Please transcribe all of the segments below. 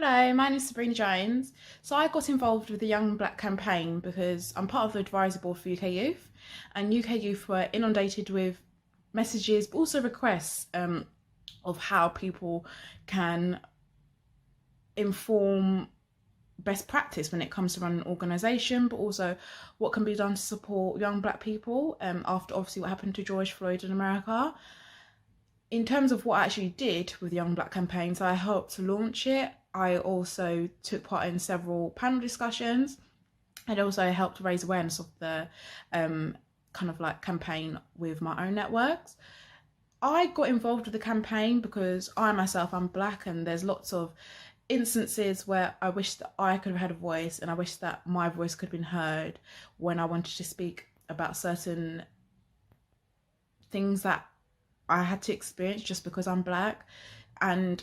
Hello, my name is Sabrina Jones. So I got involved with the Young Black campaign because I'm part of the advisory board for UK Youth, and UK Youth were inundated with messages, but also requests of how people can inform best practice when it comes to running an organisation, but also what can be done to support young Black people after obviously what happened to George Floyd in America. In terms of what I actually did with the Young Black campaign, so I helped to launch it. I also took part in several panel discussions and also helped raise awareness of the kind of like campaign with my own networks. I got involved with the campaign because I'm Black, and there's lots of instances where I wish that I could have had a voice, and I wish that my voice could have been heard when I wanted to speak about certain things that I had to experience just because I'm Black. And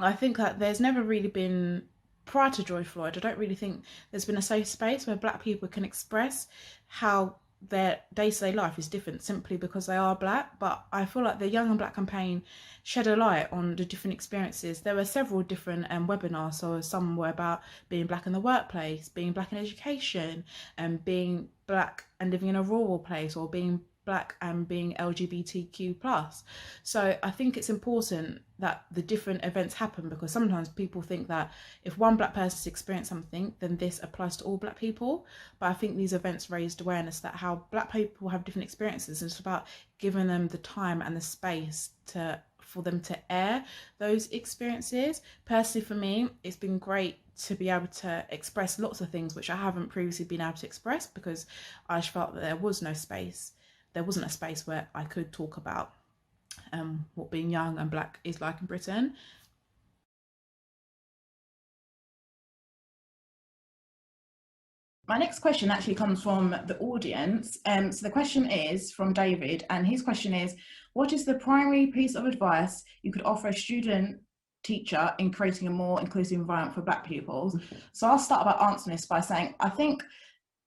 I think that there's never really been, prior to George Floyd, I don't really think there's been a safe space where Black people can express how their day-to-day life is different simply because they are Black. But I feel like the Young and Black campaign shed a light on the different experiences. There were several different webinars. So some were about being Black in the workplace, being Black in education, and being Black and living in a rural place, or being Black and being LGBTQ+. So I think it's important that the different events happen, because sometimes people think that if one Black person's experienced something, then this applies to all Black people. But I think these events raised awareness that how Black people have different experiences, and it's about giving them the time and the space for them to air those experiences. Personally, for me, it's been great to be able to express lots of things which I haven't previously been able to express, because I just felt that there wasn't a space where I could talk about what being young and Black is like in Britain. My next question actually comes from the audience. So the question is from David, and his question is, what is the primary piece of advice you could offer a student teacher in creating a more inclusive environment for Black pupils? So I'll start by answering this by saying, I think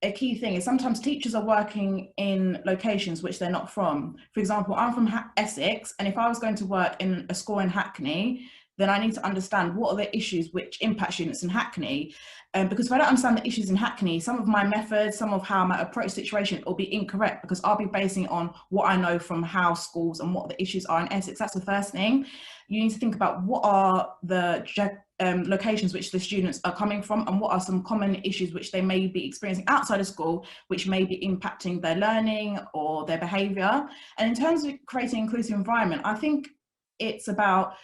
a key thing is sometimes teachers are working in locations which they're not from. For example, I'm from Essex, and if I was going to work in a school in Hackney, then I need to understand what are the issues which impact students in Hackney. Because if I don't understand the issues in Hackney, some of my methods, some of how I might approach the situation will be incorrect, because I'll be basing it on what I know from how schools and what the issues are in Essex. That's the first thing. You need to think about what are the locations which the students are coming from, and what are some common issues which they may be experiencing outside of school, which may be impacting their learning or their behaviour. And in terms of creating an inclusive environment, I think it's about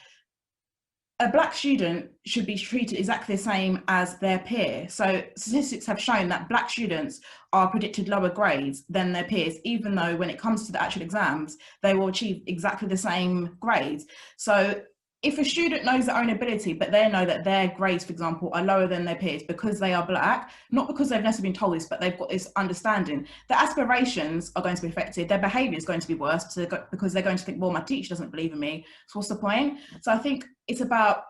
a Black student should be treated exactly the same as their peer. So statistics have shown that Black students are predicted lower grades than their peers, even though when it comes to the actual exams, they will achieve exactly the same grades. So if a student knows their own ability, but they know that their grades, for example, are lower than their peers because they are Black, not because they've necessarily been told this, but they've got this understanding, their aspirations are going to be affected, their behaviour is going to be worse, because they're going to think, well, my teacher doesn't believe in me, so what's the point? So I think it's about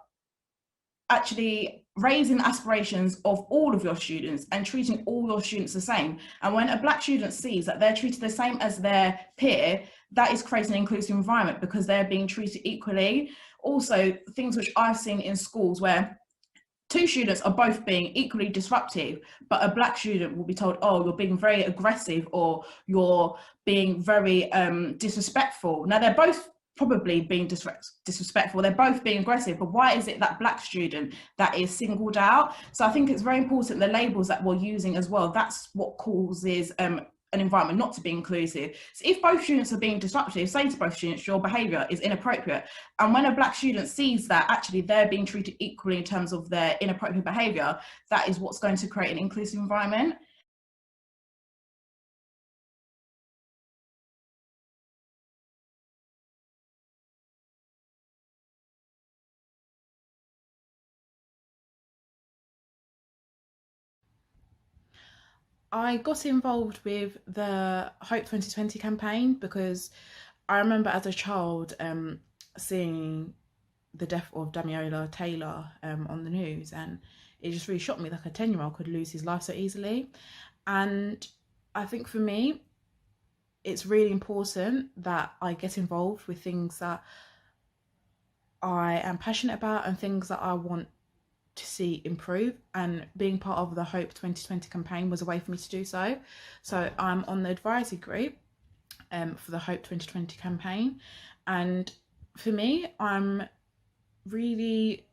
actually raising the aspirations of all of your students and treating all your students the same. And when a Black student sees that they're treated the same as their peer, that is creating an inclusive environment, because they're being treated equally. Also, things which I've seen in schools where two students are both being equally disruptive, but a Black student will be told, oh, you're being very aggressive, or you're being very disrespectful. Now, they're both probably being disrespectful, they're both being aggressive, but why is it that Black student that is singled out? So I think it's very important, the labels that we're using as well, that's what causes an environment not to be inclusive. So if both students are being disruptive, say to both students, your behaviour is inappropriate. And when a Black student sees that actually they're being treated equally in terms of their inappropriate behaviour, that is what's going to create an inclusive environment. I got involved with the Hope 2020 campaign because I remember as a child seeing the death of Damiola Taylor on the news, and it just really shocked me that a 10-year-old could lose his life so easily. And I think for me, it's really important that I get involved with things that I am passionate about and things that I want to see improve, and being part of the Hope 2020 campaign was a way for me to do so. So I'm on the advisory group for the Hope 2020 campaign, and for me, I'm really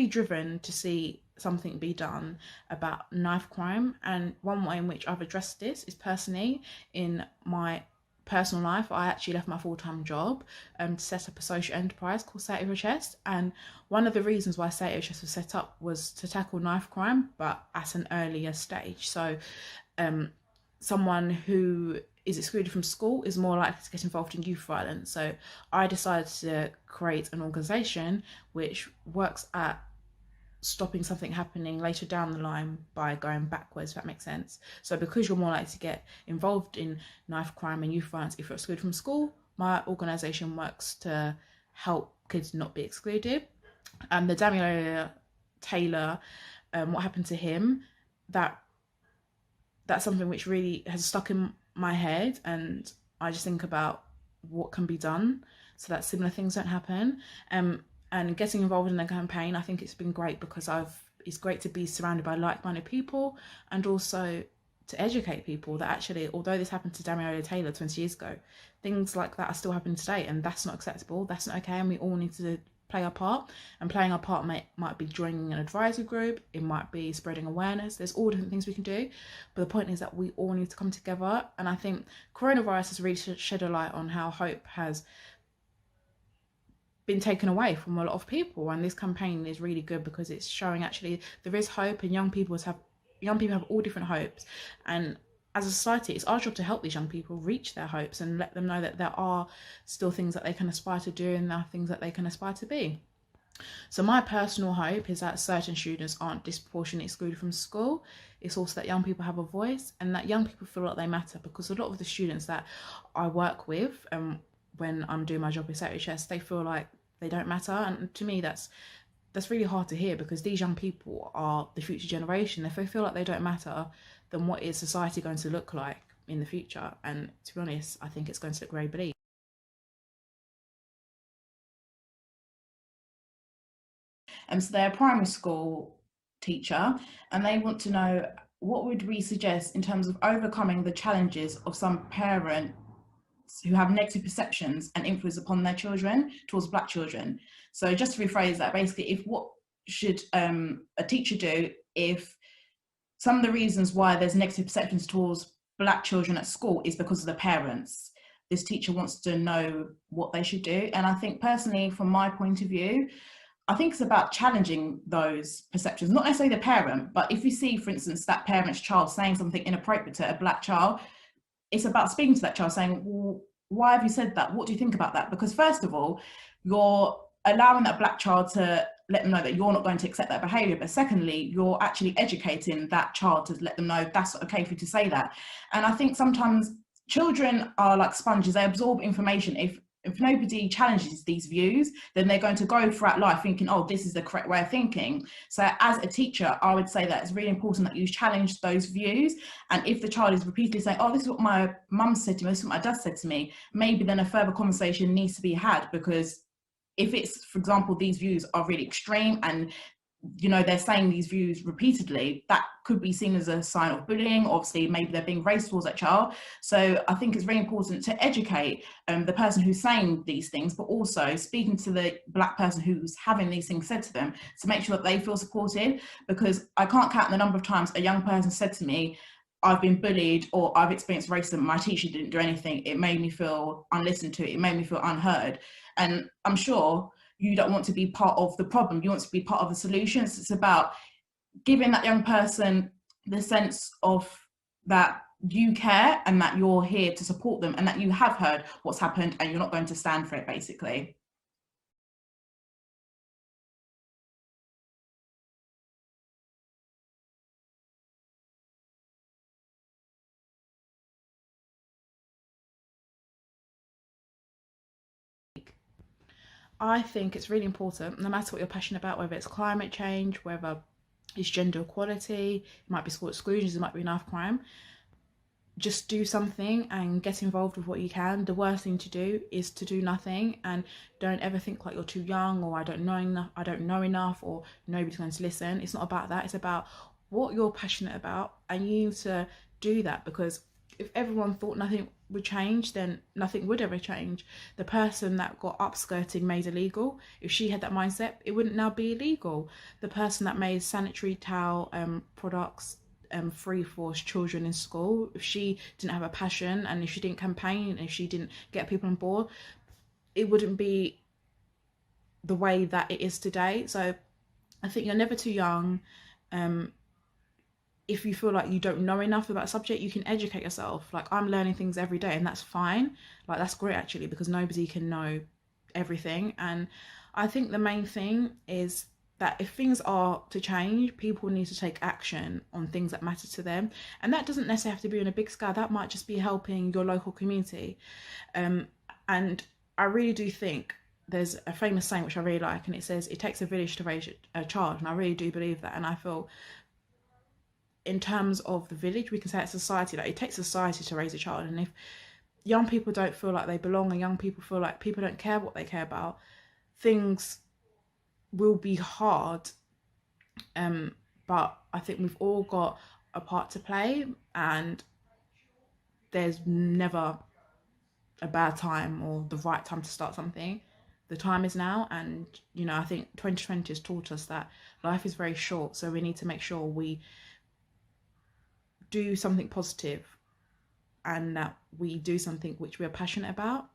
driven to see something be done about knife crime. And one way in which I've addressed this is personally in my personal life. I actually left my full-time job to set up a social enterprise called Say It With Your Chest, and one of the reasons why Say It With Your Chest was set up was to tackle knife crime, but at an earlier stage. So someone who is excluded from school is more likely to get involved in youth violence. So I decided to create an organisation which works at stopping something happening later down the line by going backwards, if that makes sense. So because you're more likely to get involved in knife crime and youth violence if you're excluded from school, my organisation works to help kids not be excluded. The Daniel Taylor, what happened to him, that's something which really has stuck in my head, and I just think about what can be done so that similar things don't happen. And getting involved in the campaign, I think it's been great because it's great to be surrounded by like-minded people, and also to educate people that actually, although this happened to Daniel Taylor 20 years ago, things like that are still happening today, and that's not acceptable, that's not okay, and we all need to play our part. And playing our part might be joining an advisory group, it might be spreading awareness, there's all different things we can do, but the point is that we all need to come together. And I think coronavirus has really shed a light on how hope has been taken away from a lot of people, and this campaign is really good because it's showing actually there is hope, and young people have all different hopes, and as a society it's our job to help these young people reach their hopes and let them know that there are still things that they can aspire to do, and there are things that they can aspire to be. So my personal hope is that certain students aren't disproportionately excluded from school. It's also that young people have a voice, and that young people feel like they matter, because a lot of the students that I work with, when I'm doing my job with SHS, they feel like they don't matter. And to me, that's really hard to hear, because these young people are the future generation. If they feel like they don't matter, then what is society going to look like in the future? And to be honest, I think it's going to look very bleak. So they're a primary school teacher, and they want to know, what would we suggest in terms of overcoming the challenges of some parents who have negative perceptions and influence upon their children towards Black children? So just to rephrase that, basically, what should a teacher do if some of the reasons why there's negative perceptions towards Black children at school is because of the parents? This teacher wants to know what they should do. And I think personally, from my point of view, I think it's about challenging those perceptions, not necessarily the parent, but if you see, for instance, that parent's child saying something inappropriate to a Black child, it's about speaking to that child, saying, well, why have you said that? What do you think about that? Because first of all, you're allowing that Black child to let them know that you're not going to accept that behaviour. But secondly, you're actually educating that child to let them know that's okay for you to say that. And I think sometimes children are like sponges, they absorb information. If nobody challenges these views, then they're going to go throughout life thinking, oh, this is the correct way of thinking. So as a teacher, I would say that it's really important that you challenge those views. And if the child is repeatedly saying, oh, this is what my mum said to me, this is what my dad said to me, maybe then a further conversation needs to be had. Because if it's, for example, these views are really extreme and they're saying these views repeatedly, that could be seen as a sign of bullying. Obviously, maybe they're being racist towards that child. So I think it's very important to educate the person who's saying these things, but also speaking to the Black person who's having these things said to them, to make sure that they feel supported. Because I can't count the number of times a young person said to me, I've been bullied or I've experienced racism, my teacher didn't do anything, it made me feel unlistened to, it made me feel unheard. And I'm sure you don't want to be part of the problem, you want to be part of the solutions. It's about giving that young person the sense of that you care and that you're here to support them and that you have heard what's happened and you're not going to stand for it, basically. I think it's really important, no matter what you're passionate about, whether it's climate change, whether it's gender equality, it might be school exclusions, it might be knife crime, just do something and get involved with what you can. The worst thing to do is to do nothing, and don't ever think like you're too young, or I don't know enough, or nobody's going to listen. It's not about that. It's about what you're passionate about, and you need to do that, because if everyone thought nothing would change, then nothing would ever change. The person that got upskirting made illegal, if she had that mindset, it wouldn't now be illegal. The person that made sanitary towel products free for children in school, if she didn't have a passion, and if she didn't campaign, and if she didn't get people on board, it wouldn't be the way that it is today. So I think you're never too young. If you feel like you don't know enough about a subject, you can educate yourself. Like, I'm learning things every day, and that's fine. Like, that's great actually, because nobody can know everything. And I think the main thing is that if things are to change, people need to take action on things that matter to them. And that doesn't necessarily have to be on a big scale. That might just be helping your local community. And I really do think there's a famous saying which I really like, and it says it takes a village to raise a child. And I really do believe that. And I feel, in terms of the village, we can say it's society. Like, it takes society to raise a child. And if young people don't feel like they belong, and young people feel like people don't care what they care about, things will be hard. But I think we've all got a part to play, and there's never a bad time or the right time to start something. The time is now. And I think 2020 has taught us that life is very short, so we need to make sure we do something positive, and that we do something which we are passionate about.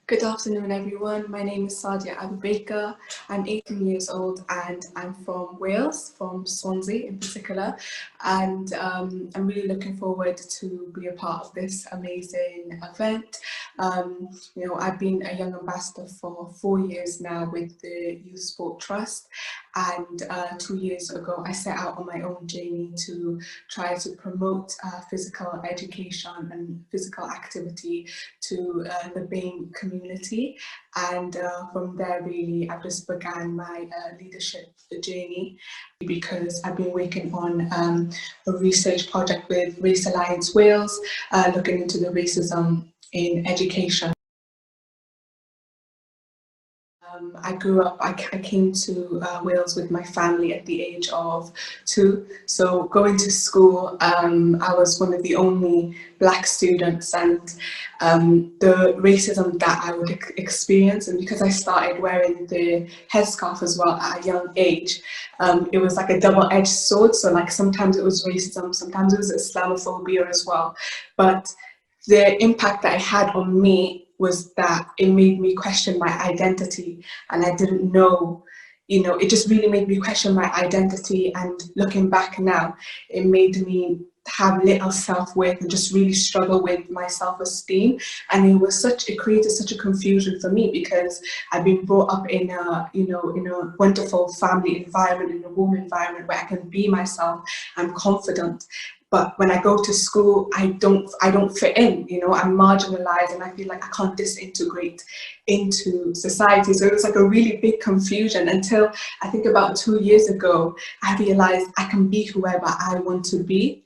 Good afternoon, everyone. My name is Sadia Abubaker. I'm 18 years old, and I'm from Wales, from Swansea in particular. And I'm really looking forward to be a part of this amazing event. I've been a young ambassador for 4 years now with the Youth Sport Trust. And 2 years ago, I set out on my own journey to try to promote physical education and physical activity to the BAME community. And from there, really, I just began my leadership journey, because I've been working on a research project with Race Alliance Wales, looking into the racism in education. I grew up, I came to Wales with my family at the age of 2. So going to school, I was one of the only Black students, and the racism that I would experience, and because I started wearing the headscarf as well at a young age, it was like a double-edged sword. So like, sometimes it was racism, sometimes it was Islamophobia as well. But the impact that it had on me was that it made me question my identity, and I didn't know, it just really made me question my identity. And looking back now, it made me have little self-worth and just really struggle with my self-esteem. And it created such a confusion for me, because I've been brought up in a wonderful family environment, in a warm environment where I can be myself, I'm confident. But when I go to school, I don't fit in, I'm marginalized, and I feel like I can't disintegrate into society. So it was like a really big confusion, until I think about 2 years ago, I realized I can be whoever I want to be,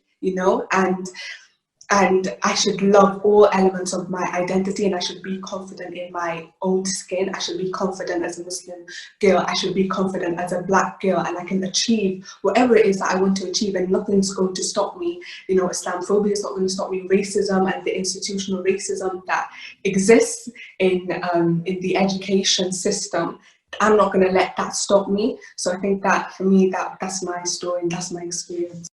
and I should love all elements of my identity, and I should be confident in my own skin. I should be confident as a Muslim girl. I should be confident as a Black girl, and I can achieve whatever it is that I want to achieve, and nothing's going to stop me. Islamophobia is not going to stop me. Racism and the institutional racism that exists in the education system, I'm not going to let that stop me. So I think that for me, that's my story, and that's my experience.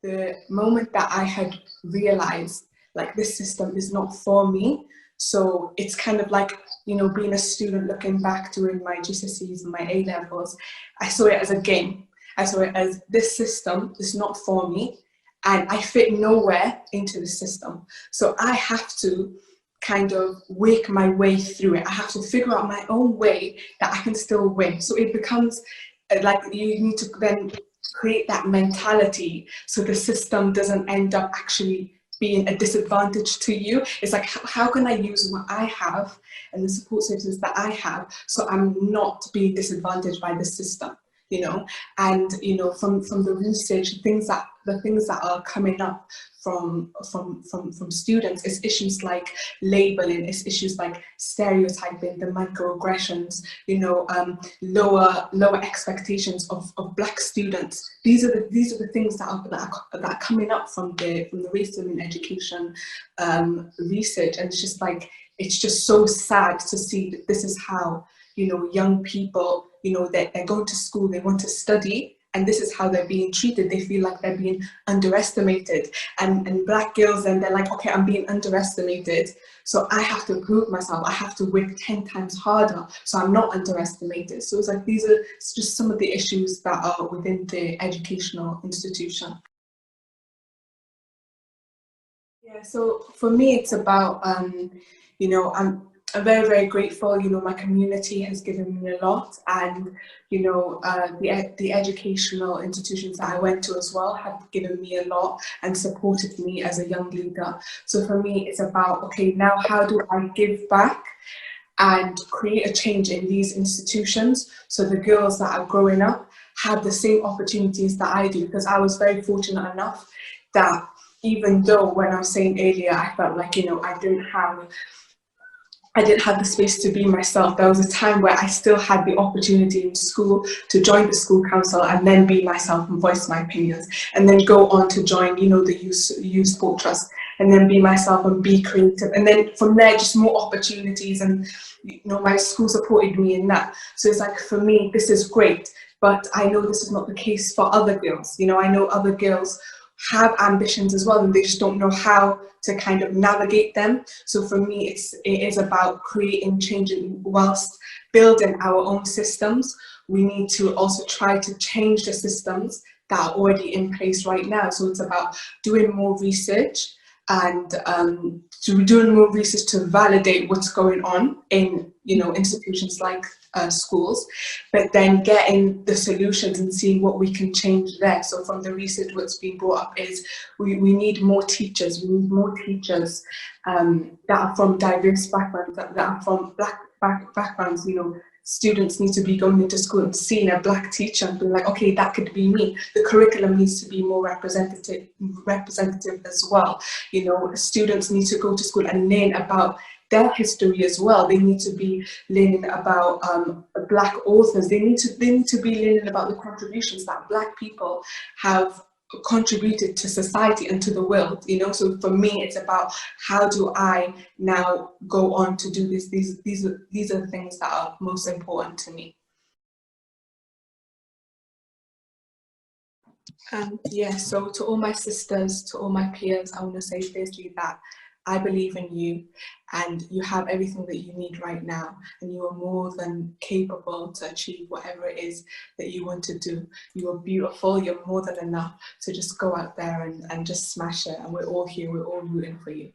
The moment that I had realized, like, this system is not for me, so it's kind of like, being a student looking back during my GCSEs and my A-levels, I saw it as a game. I saw it as, this system is not for me, and I fit nowhere into the system. So I have to kind of work my way through it. I have to figure out my own way that I can still win. So it becomes like, you need to then create that mentality, so the system doesn't end up actually being a disadvantage to you. It's like, how can I use what I have and the support services that I have so I'm not being disadvantaged by the system, you know? And, you know, from the research, the things that are coming up from students is issues like labeling, is issues like stereotyping, the microaggressions, you know, lower expectations of Black students. These are the things that are coming up from the racism in education research, and it's just so sad to see that this is how, you know, young people, you know, they're going to school, they want to study, and this is how they're being treated. They feel like they're being underestimated, and Black girls, and they're like, okay, I'm being underestimated, so I have to prove myself, I have to work 10 times harder so I'm not underestimated. So it's like, these are just some of the issues that are within the educational institution. Yeah, so for me, it's about, you know, I'm very, very grateful. You know, my community has given me a lot, and, you know, the educational institutions that I went to as well have given me a lot and supported me as a young leader. So for me, it's about, okay, now how do I give back and create a change in these institutions so the girls that are growing up have the same opportunities that I do? Because I was very fortunate enough that, even though when I was saying earlier, I felt like, you know, I didn't have the space to be myself, there was a time where I still had the opportunity in school to join the school council and then be myself and voice my opinions, and then go on to join, you know, the youth sport trust, and then be myself and be creative, and then from there just more opportunities, and, you know, my school supported me in that. So it's like, for me, this is great, but I know this is not the case for other girls. You know, I know other girls have ambitions as well, and they just don't know how to kind of navigate them. So for me, it is about creating change, and whilst building our own systems, we need to also try to change the systems that are already in place right now. So it's about doing more research, and doing more research to validate what's going on in, you know, institutions like schools, but then getting the solutions and seeing what we can change there. So from the research, what's being brought up is we need more teachers. We need more teachers that are from diverse backgrounds, that are from Black backgrounds. You know, students need to be going into school and seeing a Black teacher and being like, okay, that could be me. The curriculum needs to be more representative as well. You know, students need to go to school and learn about their history as well. They need to be learning about Black authors. They need to be learning about the contributions that Black people have contributed to society and to the world, you know. So for me, it's about, how do I now go on to do this? These are the things that are most important to me. Yeah, so to all my sisters, to all my peers, I want to say firstly that I believe in you, and you have everything that you need right now, and you are more than capable to achieve whatever it is that you want to do. You are beautiful, you're more than enough. So just go out there and just smash it, and we're all here, we're all rooting for you.